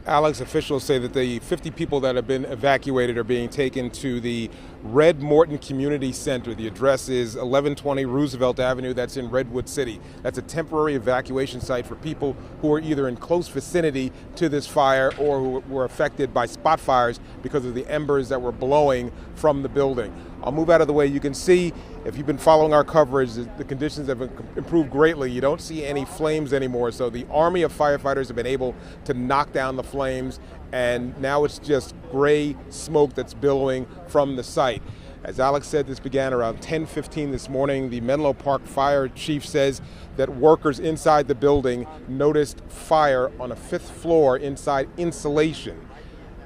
Alex, officials say that the 50 people that have been evacuated are being taken to the Red Morton Community Center. The address is 1120 Roosevelt Avenue. That's in Redwood City. That's a temporary evacuation site for people who are either in close vicinity to this fire or who were affected by spot fires because of the embers that were blowing from the building. I'll move out of the way. You can see, if you've been following our coverage, the conditions have improved greatly. You don't see any flames anymore. So the army of firefighters have been able to knock down the flames, and now it's just gray smoke that's billowing from the site. As Alex said, this began around 10:15 this morning. The Menlo Park Fire Chief says that workers inside the building noticed fire on a 5th floor inside insulation.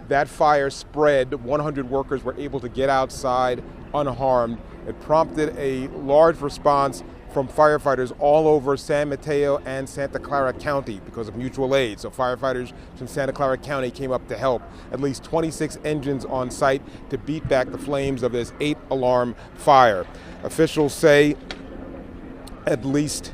That fire spread. 100 workers were able to get outside unharmed. It prompted a large response from firefighters all over San Mateo and Santa Clara County because of mutual aid. So firefighters from Santa Clara County came up to help. At least 26 engines on site to beat back the flames of this 8-alarm fire. Officials say at least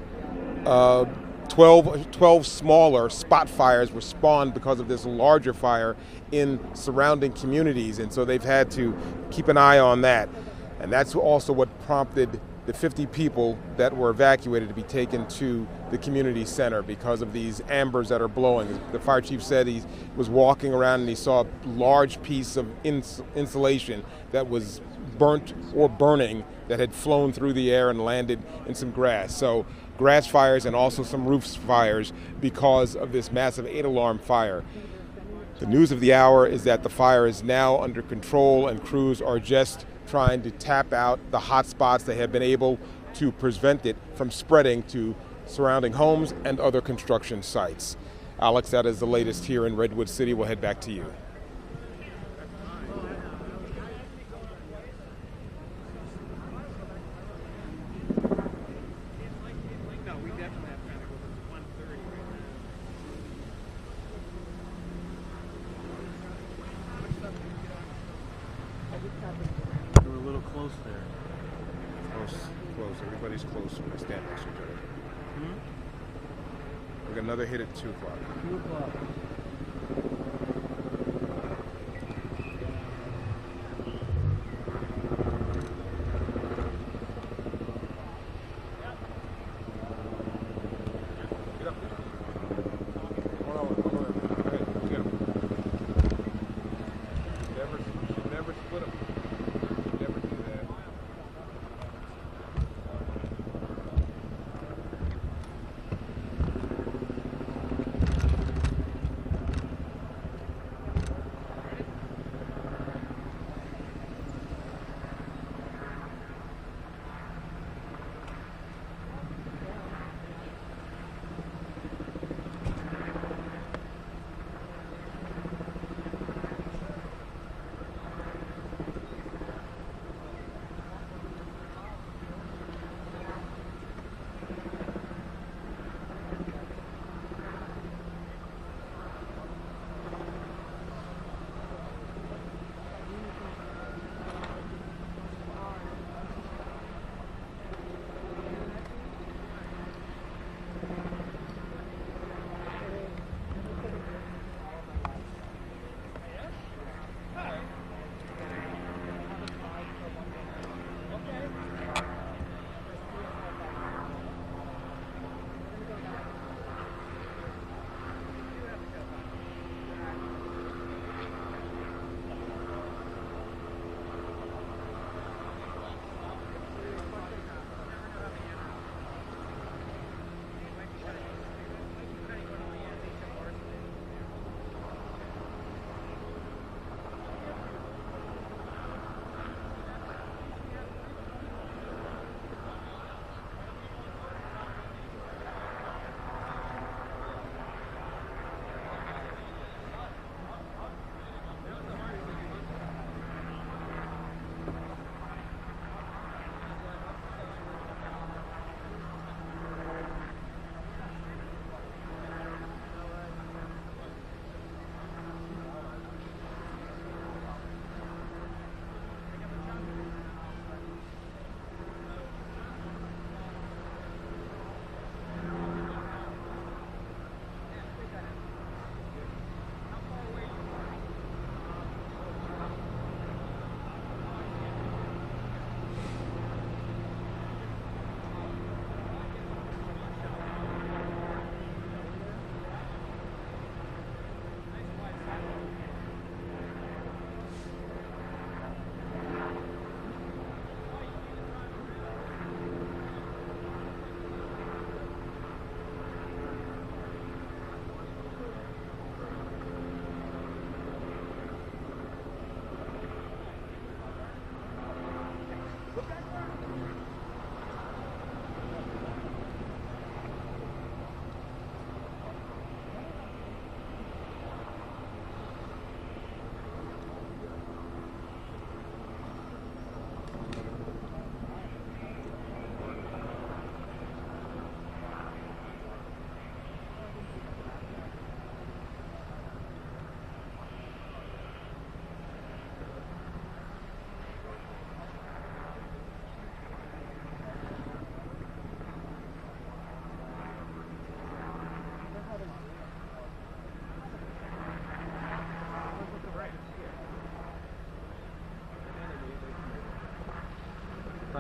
12 smaller spot fires were spawned because of this larger fire in surrounding communities, and so they've had to keep an eye on that. And that's also what prompted the 50 people that were evacuated to be taken to the community center because of these ambers that are blowing. The fire chief said he was walking around and he saw a large piece of insulation that was burnt or burning that had flown through the air and landed in some grass. So grass fires and also some roof fires because of this massive 8-alarm fire. The news of the hour is that the fire is now under control and crews are just trying to tap out the hot spots. They have been able to prevent it from spreading to surrounding homes and other construction sites. Alex, that is the latest here in Redwood City. We'll head back to you. No, we definitely have kind of go to 130 right now. We're a little close there. Close. Everybody's close when they stand next to each other. We got another hit at 2 o'clock. 2 o'clock. Get up there. One over. Go ahead. Get him. Should never split them. Never do that.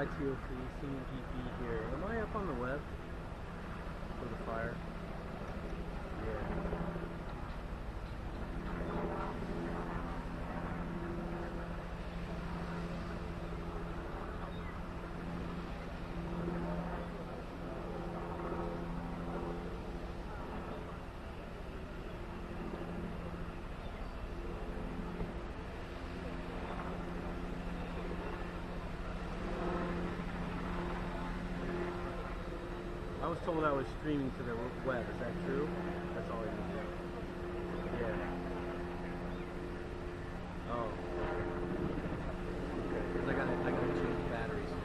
YTOC, senior DP here. Am I up on the web for the fire? Yeah. I was told I was streaming to the web. Is that true? That's all I need to know. Yeah. Oh. Because I gotta change batteries here.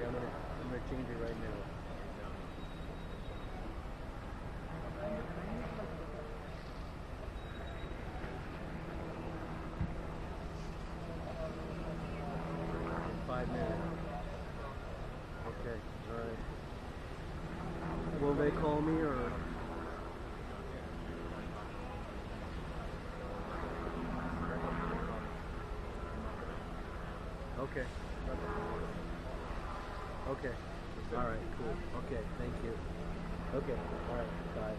I'm gonna change it right now. 5 minutes. Okay, alright. Will they call me or? Okay. Okay. All right. Cool. Okay. Thank you. Okay. All right. Bye.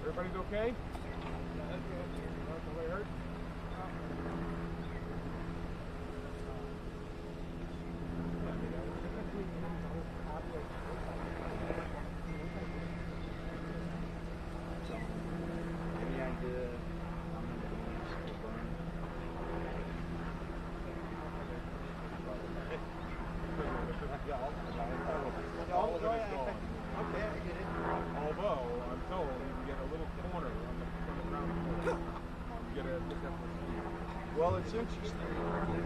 Everybody's okay? Nobody hurt? Any idea how many units were burned? All of it is gone. Okay, I get it. Although, I'm told you can get a little corner on the ground floor. You get a Well, it's interesting.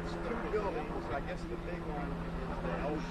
It's two buildings. I guess the big one is the L shape.